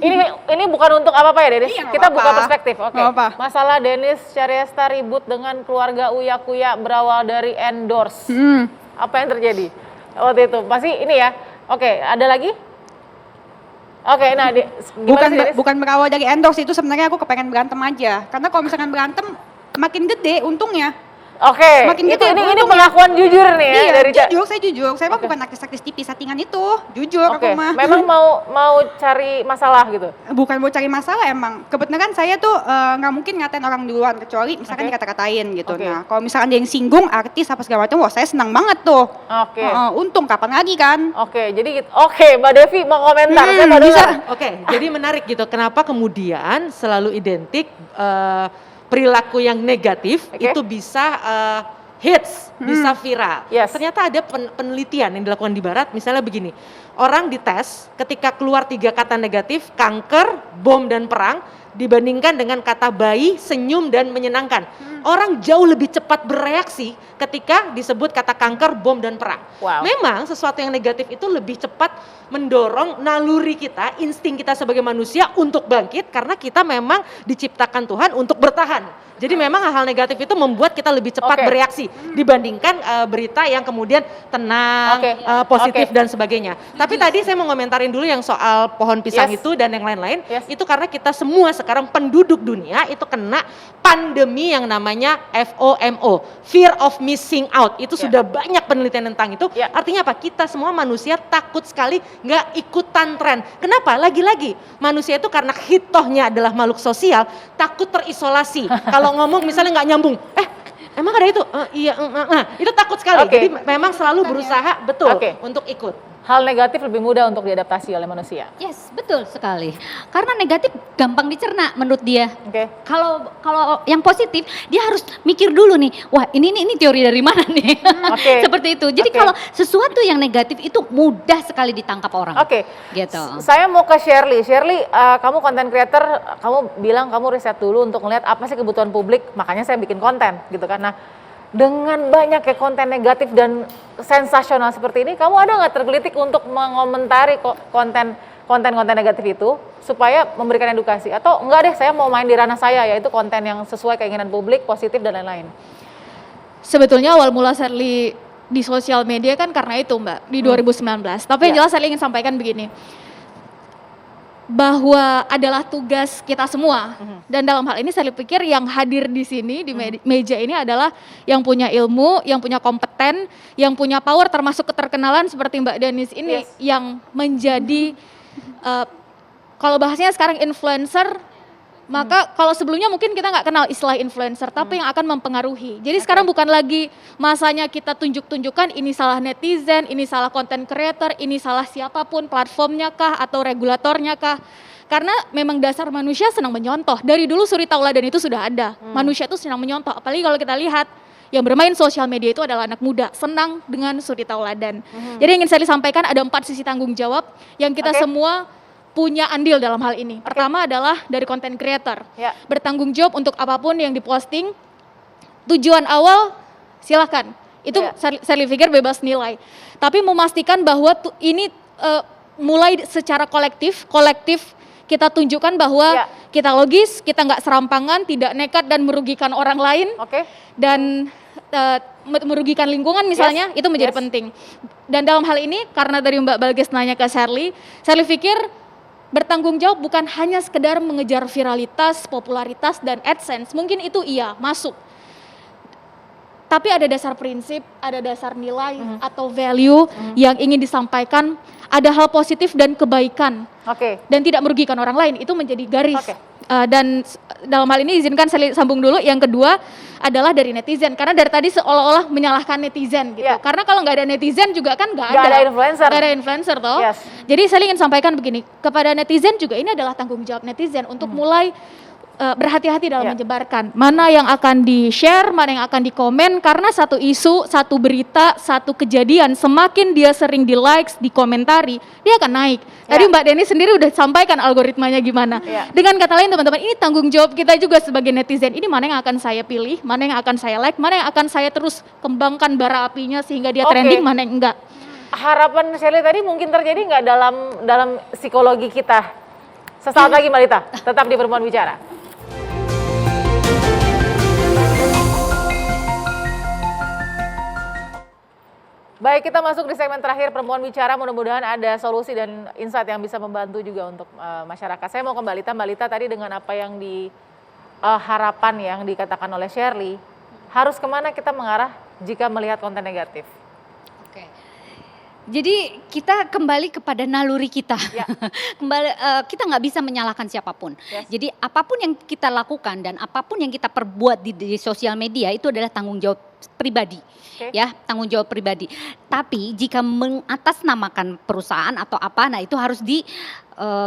Ini bukan untuk apa-apa ya Denis? Iya, nggak Kita buka apa-apa. perspektif. Oke. Nggak apa. Masalah Denis Syariesta ribut dengan keluarga Uya Kuya berawal dari endorse. Apa yang terjadi waktu itu? Pasti ini ya. Oke, ada lagi? Oke, nah gimana sih Denis? Bukan berawal dari endorse, itu sebenarnya aku kepengen berantem aja. Karena kalau misalkan berantem makin gede untungnya. Oke, Makin itu gede ini untungnya. pengakuan jujur nih ya Iya, dari jujur, saya jujur. Saya mah bukan artis-artis TV settingan itu. Jujur Oke, aku mah. memang mau cari masalah gitu. Bukan mau cari masalah emang. Kebetulan saya tuh nggak mungkin ngatain orang duluan, kecuali misalkan Oke. dikata-katain gitu. Oke. Nah, kalau misalkan ada yang singgung artis apa segala macam, wah saya senang banget tuh. Oke. Untung kapan lagi kan? Oke, jadi gitu. Oke, Mbak Devi mau komentar. Saya mau bisa. dengar. Oke, jadi menarik gitu. Kenapa kemudian selalu identik perilaku yang negatif Oke. itu bisa hits, bisa viral. Yes. Ternyata ada penelitian yang dilakukan di Barat, misalnya begini, orang dites ketika keluar 3 kata negatif, kanker, bom dan perang, dibandingkan dengan kata bayi, senyum dan menyenangkan. Orang jauh lebih cepat bereaksi ketika disebut kata kanker, bom dan perang. Wow. Memang sesuatu yang negatif itu lebih cepat mendorong naluri kita, insting kita sebagai manusia untuk bangkit karena kita memang diciptakan Tuhan untuk bertahan. Jadi memang hal-hal negatif itu membuat kita lebih cepat Oke. bereaksi dibandingkan berita yang kemudian tenang, Oke. positif Oke. dan sebagainya. Tapi tadi saya mau ngomentarin dulu yang soal pohon pisang Yes. itu dan yang lain-lain. Yes. Itu karena kita semua sekarang penduduk dunia itu kena pandemi yang namanya FOMO, fear of missing out. Itu Ya. sudah banyak penelitian tentang itu. Ya. Artinya apa? Kita semua manusia takut sekali nggak ikutan tren. Kenapa? Lagi-lagi manusia itu karena hitohnya adalah makhluk sosial, takut terisolasi. Kalau ngomong misalnya nggak nyambung, emang ada itu? Iya, itu takut sekali. Oke. Jadi memang selalu berusaha betul Oke. untuk ikut. Hal negatif lebih mudah untuk diadaptasi oleh manusia. Yes, betul sekali. Karena negatif gampang dicerna menurut dia. Oke. Kalau yang positif dia harus mikir dulu nih, wah ini teori dari mana nih? Oke. Seperti itu. Jadi Oke. kalau sesuatu yang negatif itu mudah sekali ditangkap orang. Oke. Gitu. Saya mau ke Shirley. Shirley, kamu content creator, kamu bilang kamu riset dulu untuk ngeliat apa sih kebutuhan publik, makanya saya bikin konten gitu kan. Nah, dengan banyaknya konten negatif dan sensasional seperti ini, kamu ada nggak tergelitik untuk mengomentari konten negatif itu supaya memberikan edukasi? Atau enggak deh, saya mau main di ranah saya, yaitu konten yang sesuai keinginan publik, positif dan lain-lain. Sebetulnya awal mula Shirley di sosial media kan karena itu Mbak, di 2019. Tapi yang Ya. jelas Shirley ingin sampaikan begini, bahwa adalah tugas kita semua. Dan dalam hal ini saya pikir yang hadir di sini, di meja ini adalah yang punya ilmu, yang punya kompeten, yang punya power, termasuk keterkenalan seperti Mbak Denis ini, Yes. yang menjadi, kalau bahasanya sekarang influencer, maka kalau sebelumnya mungkin kita nggak kenal istilah influencer, tapi yang akan mempengaruhi. Jadi sekarang bukan lagi masanya kita tunjuk-tunjukkan ini salah netizen, ini salah content creator, ini salah siapapun, platformnya kah atau regulatornya kah. Karena memang dasar manusia senang menyontoh. Dari dulu suri tauladan itu sudah ada. Manusia itu senang menyontoh. Apalagi kalau kita lihat yang bermain sosial media itu adalah anak muda, senang dengan suri tauladan. Jadi ingin saya sampaikan ada 4 sisi tanggung jawab yang kita Oke. semua punya andil dalam hal ini. Pertama adalah dari content creator. Ya. Bertanggung jawab untuk apapun yang diposting. Tujuan awal silahkan. Itu Ya. saya pikir bebas nilai. Tapi memastikan bahwa ini mulai secara kolektif kita tunjukkan bahwa Ya. kita logis, kita nggak serampangan, tidak nekat dan merugikan orang lain Oke. dan merugikan lingkungan misalnya, itu menjadi Yes. penting. Dan dalam hal ini karena dari Mbak Balges nanya ke Shirley pikir bertanggung jawab bukan hanya sekedar mengejar viralitas, popularitas dan AdSense. Mungkin itu iya masuk. Tapi ada dasar prinsip, ada dasar nilai atau value yang ingin disampaikan, ada hal positif dan kebaikan Oke. dan tidak merugikan orang lain, itu menjadi garis Oke. Dan dalam hal ini izinkan saya sambung dulu. Yang kedua adalah dari netizen, karena dari tadi seolah-olah menyalahkan netizen gitu. Karena kalau nggak ada netizen juga kan nggak ada influencer. Nggak ada influencer toh. Yes. Jadi saya ingin sampaikan begini, kepada netizen juga ini adalah tanggung jawab netizen untuk mulai berhati-hati dalam menyebarkan mana yang akan di-share, mana yang akan di-komen, karena satu isu, satu berita, satu kejadian semakin dia sering di-likes, dikomentari, dia akan naik. Tadi Mbak Deni sendiri udah sampaikan algoritmanya gimana. Dengan kata lain teman-teman, ini tanggung jawab kita juga sebagai netizen. Ini mana yang akan saya pilih, mana yang akan saya like, mana yang akan saya terus kembangkan bara apinya sehingga dia trending, mana yang enggak. Harapan Shirley tadi mungkin terjadi nggak dalam psikologi kita? Sesaat lagi Mbak Lita, tetap di Perempuan Bicara. Baik, kita masuk di segmen terakhir Perempuan Bicara. Mudah-mudahan ada solusi dan insight yang bisa membantu juga untuk masyarakat. Saya mau ke Mbak Lita. Mbak Lita, tadi dengan apa yang harapan yang dikatakan oleh Shirley, harus kemana kita mengarah jika melihat konten negatif? Oke. Jadi kita kembali kepada naluri kita. Kita nggak bisa menyalahkan siapapun. Jadi apapun yang kita lakukan dan apapun yang kita perbuat di sosial media itu adalah tanggung jawab pribadi. Ya, tanggung jawab pribadi. Tapi jika mengatasnamakan perusahaan atau apa, nah itu harus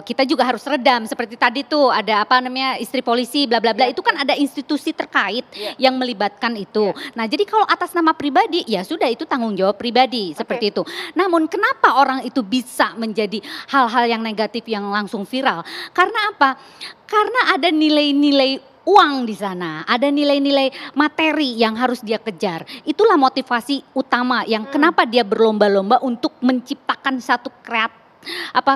kita juga harus redam. Seperti tadi tuh ada istri polisi bla bla bla, itu kan ada institusi terkait yang melibatkan itu. Nah, jadi kalau atas nama pribadi ya sudah, itu tanggung jawab pribadi seperti itu. Namun kenapa orang itu bisa menjadi hal-hal yang negatif yang langsung viral? Karena apa? Karena ada nilai-nilai uang di sana, ada nilai-nilai materi yang harus dia kejar. Itulah motivasi utama yang kenapa dia berlomba-lomba untuk menciptakan satu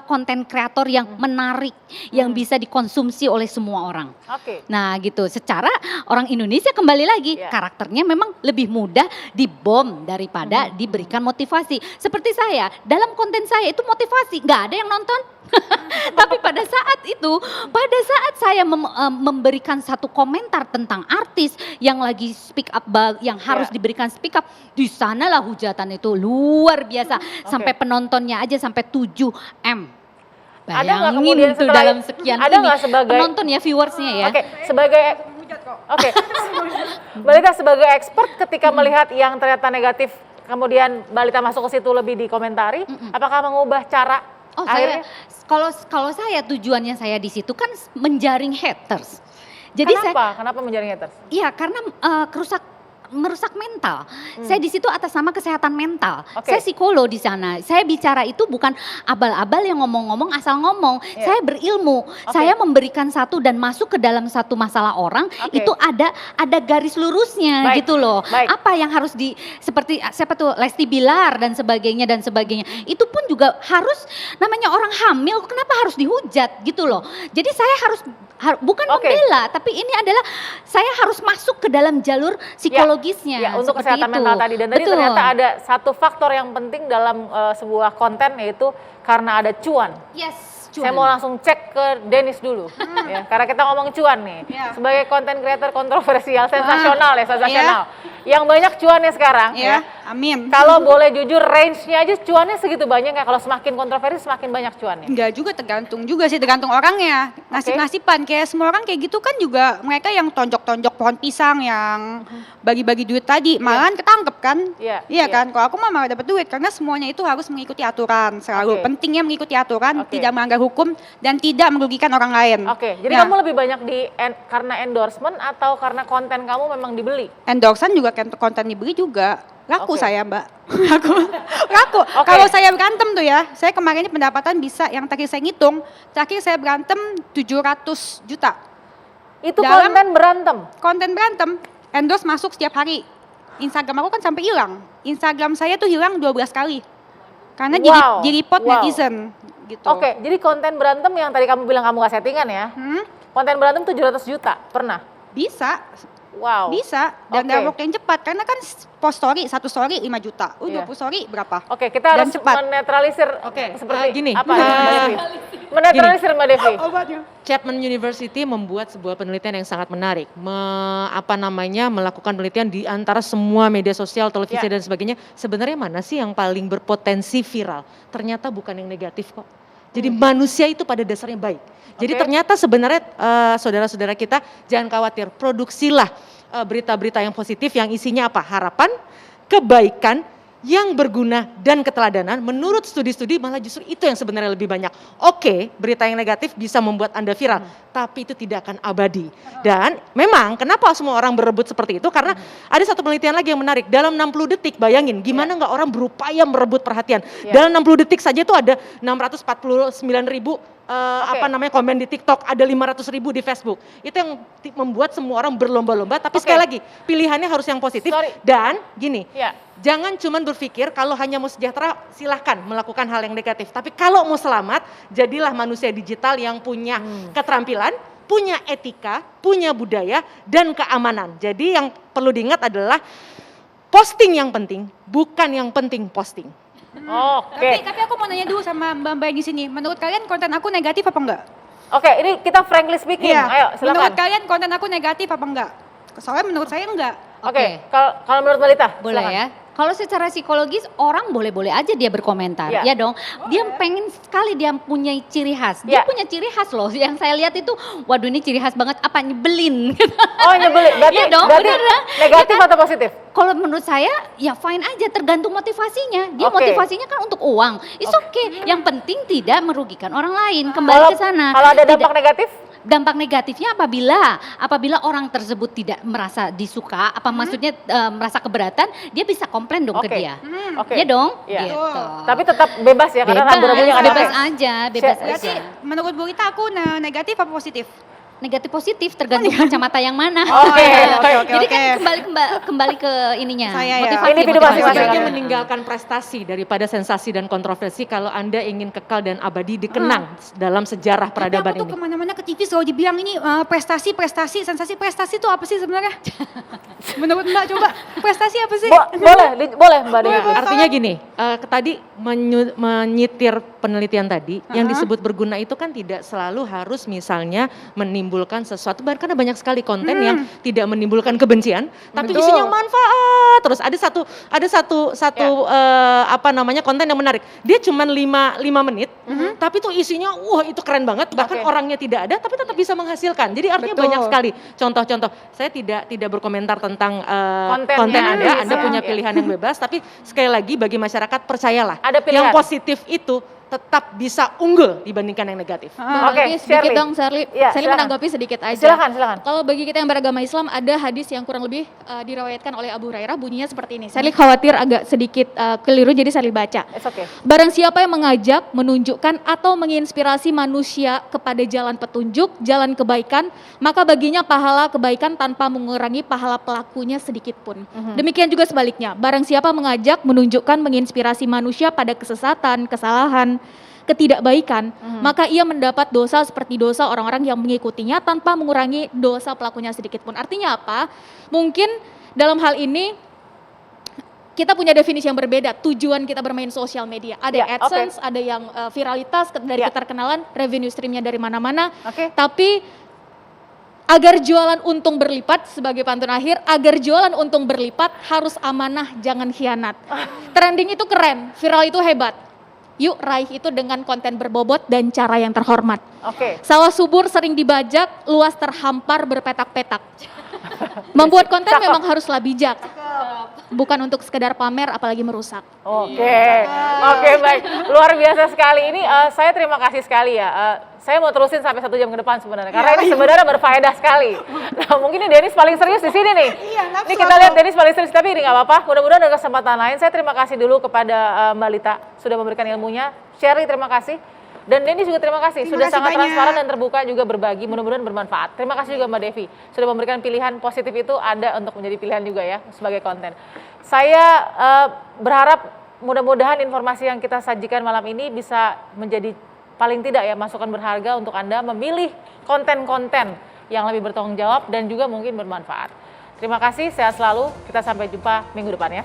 konten kreator yang menarik, yang bisa dikonsumsi oleh semua orang. Nah gitu, secara orang Indonesia kembali lagi, karakternya memang lebih mudah dibom daripada diberikan motivasi. Seperti saya, dalam konten saya itu motivasi, nggak ada yang nonton. Tapi pada saat saya memberikan satu komentar tentang artis yang lagi speak up, yang harus diberikan speak up, di sanalah hujatan itu luar biasa. Sampai penontonnya aja sampai 7M. Bayangin tuh dalam sekian ini penonton ya, viewersnya ya. Mbak Lita sebagai expert ketika melihat yang ternyata negatif, kemudian Mbak Lita masuk ke situ lebih dikomentari, apakah mengubah cara akhirnya? Kalau saya tujuannya saya di situ kan menjaring haters. Jadi Kenapa menjaring haters? Iya, karena merusak mental. Saya di situ atas nama kesehatan mental. Saya psikolog di sana. Saya bicara itu bukan abal-abal yang ngomong-ngomong asal ngomong. Saya berilmu. Saya memberikan satu dan masuk ke dalam satu masalah orang, itu ada garis lurusnya gitu loh. Apa yang harus seperti siapa tuh Lesti Bilar dan sebagainya. Itu pun juga harus, namanya orang hamil kenapa harus dihujat gitu loh. Jadi saya harus bukan membela, tapi ini adalah saya harus masuk ke dalam jalur psikologisnya. Untuk kesehatan mental tadi. Dan tadi ternyata ada satu faktor yang penting dalam sebuah konten, yaitu karena ada cuan. Cuan. Saya mau langsung cek ke Denis dulu, karena kita ngomong cuan nih. Sebagai konten creator kontroversial, sensasional yang banyak cuannya sekarang. Amin. Kalau boleh jujur, range-nya aja cuannya segitu banyak nggak? Kalau semakin kontroversi semakin banyak cuannya? Enggak juga, tergantung orangnya. Nasib-nasiban, kayak semua orang kayak gitu kan, juga mereka yang tonjok-tonjok pohon pisang, yang bagi-bagi duit tadi, malahan ketangkep kan? Iya kan? Kalau aku mah malah dapat duit, karena semuanya itu harus mengikuti aturan. Selalu pentingnya mengikuti aturan, tidak melanggar hukum dan tidak merugikan orang lain. Jadi kamu lebih banyak karena endorsement atau karena konten kamu memang dibeli? Endorsement juga, konten dibeli juga. Laku saya, Mbak. Laku. Kalau saya berantem tuh ya, saya kemarin ini pendapatan bisa, yang terakhir saya ngitung, terakhir saya berantem 700 juta. Itu konten berantem? Konten berantem. Endorse masuk setiap hari. Instagram aku kan sampai hilang. Instagram saya tuh hilang 12 kali. Karena di-report netizen. Gitu. Jadi konten berantem yang tadi kamu bilang kamu gak settingan ya? Konten berantem 700 juta, pernah? Bisa. Bisa, dan dalam waktu yang cepat. Karena kan post story, 1 story 5 juta. 20 story berapa? Kita harus menetralisir seperti gini. Apa? Menetralisir Mbak Devi. Chapman University membuat sebuah penelitian yang sangat menarik. Melakukan penelitian di antara semua media sosial, televisi dan sebagainya. Sebenarnya mana sih yang paling berpotensi viral? Ternyata bukan yang negatif kok. Jadi manusia itu pada dasarnya baik. Jadi ternyata sebenarnya saudara-saudara kita jangan khawatir, produksilah berita-berita yang positif yang isinya apa? Harapan, kebaikan, yang berguna dan keteladanan. Menurut studi-studi malah justru itu yang sebenarnya lebih banyak. Oke, berita yang negatif bisa membuat Anda viral, tapi itu tidak akan abadi. Dan memang kenapa semua orang berebut seperti itu? Karena ada satu penelitian lagi yang menarik. Dalam 60 detik, bayangin gimana nggak orang berupaya merebut perhatian. Dalam 60 detik saja itu ada 649.000 komen di TikTok, ada 500.000 di Facebook. Itu yang membuat semua orang berlomba-lomba, tapi sekali lagi pilihannya harus yang positif. Dan gini, jangan cuma berpikir kalau hanya mau sejahtera silahkan melakukan hal yang negatif. Tapi kalau mau selamat, jadilah manusia digital yang punya keterampilan, punya etika, punya budaya, dan keamanan. Jadi yang perlu diingat adalah posting yang penting, bukan yang penting posting. Tapi aku mau nanya dulu sama Mbak di sini. Menurut kalian konten aku negatif apa enggak? Oke, ini kita frankly speaking. Ayo, silakan. Menurut kalian konten aku negatif apa enggak? Soalnya menurut saya enggak. Oke, kalau menurut Mbak Lita, Boleh silakan. ya. Kalau secara psikologis orang boleh-boleh aja dia berkomentar, ya dong. Dia pengen sekali dia punya ciri khas. Dia punya ciri khas loh. Yang saya lihat itu, waduh ini ciri khas banget. Apa nyebelin? Oh nyebelin, berarti, ya dong, berarti beneran. negatif atau positif? Kalau menurut saya ya fine aja, tergantung motivasinya. Dia motivasinya kan untuk uang. It's okay. Yang penting tidak merugikan orang lain. Kembali ke sana. Kalau ada dampak negatif? Dampak negatifnya apabila orang tersebut tidak merasa disuka, maksudnya merasa keberatan, dia bisa komplain dong ke dia. Ya dong. Gitu. Tapi tetap bebas ya, karena rambu-rambunya nggak ada. Bebas aja, bebas Berarti aja. menurut Bu Rita aku negatif apa positif? Negatif positif tergantung kacamata yang mana. Oke. Jadi kan kembali ke ininya. Ini video Lebih masing-masing. baiknya meninggalkan prestasi daripada sensasi dan kontroversi kalau Anda ingin kekal dan abadi dikenang dalam sejarah peradaban Tapi aku tuh ini. kemana-mana ke TV selalu dibilang ini prestasi, sensasi prestasi itu apa sih sebenarnya? Menurut Mbak coba prestasi apa sih? Boleh Mbak Dewi. Artinya gini, tadi menyitir penelitian tadi, yang disebut berguna itu kan tidak selalu harus misalnya menimbulkan sesuatu, bahkan ada banyak sekali konten yang tidak menimbulkan kebencian, tapi isinya manfaat. Terus ada satu konten yang menarik. Dia cuma 5 menit, tapi tuh isinya wah itu keren banget, bahkan orangnya tidak ada tapi tetap bisa menghasilkan. Jadi artinya banyak sekali contoh-contoh. Saya tidak berkomentar tentang konten Anda punya pilihan yang bebas, tapi sekali lagi bagi masyarakat percayalah, ada pilihan. yang positif itu tetap bisa unggul dibandingkan yang negatif. Oke, sedikit dong Sherly. Sherly menanggapi sedikit aja. Silakan. Kalau bagi kita yang beragama Islam, ada hadis yang kurang lebih diriwayatkan oleh Abu Hurairah, bunyinya seperti ini. Sherly khawatir agak sedikit keliru, jadi Sherly baca. Barang siapa yang mengajak, menunjukkan atau menginspirasi manusia kepada jalan petunjuk, jalan kebaikan, maka baginya pahala kebaikan tanpa mengurangi pahala pelakunya sedikit pun. Demikian juga sebaliknya, barang siapa mengajak, menunjukkan, menginspirasi manusia pada kesesatan, kesalahan, ketidakbaikan, maka ia mendapat dosa seperti dosa orang-orang yang mengikutinya tanpa mengurangi dosa pelakunya sedikit pun. Artinya apa? Mungkin dalam hal ini kita punya definisi yang berbeda, tujuan kita bermain sosial media. Ada AdSense, ada yang viralitas dari keterkenalan, revenue streamnya dari mana-mana. Tapi agar jualan untung berlipat, sebagai pantun akhir, agar jualan untung berlipat harus amanah, jangan khianat. Trending itu keren, viral itu hebat. Yuk raih itu dengan konten berbobot dan cara yang terhormat. Sawah subur sering dibajak, luas terhampar berpetak-petak. Membuat konten memang haruslah bijak. Bukan untuk sekedar pamer, apalagi merusak. Oke, baik. Luar biasa sekali. Ini saya terima kasih sekali ya. Saya mau terusin sampai 1 jam ke depan sebenarnya. Karena ini sebenarnya berfaedah sekali. Nah, mungkin ini Denis paling serius di sini nih. Ini kita lihat Denis paling serius, tapi ini nggak apa-apa. Mudah-mudahan ada kesempatan lain. Saya terima kasih dulu kepada Mbak Lita sudah memberikan ilmunya. Sherly terima kasih. Dan Denis juga terima kasih. Sudah sangat transparan dan terbuka juga berbagi. Mudah-mudahan bermanfaat. Terima kasih juga Mbak Devi. Sudah memberikan pilihan positif itu ada untuk menjadi pilihan juga ya sebagai konten. Saya berharap mudah-mudahan informasi yang kita sajikan malam ini bisa menjadi paling tidak ya masukan berharga untuk Anda memilih konten-konten yang lebih bertanggung jawab dan juga mungkin bermanfaat. Terima kasih, sehat selalu. Kita sampai jumpa minggu depan ya.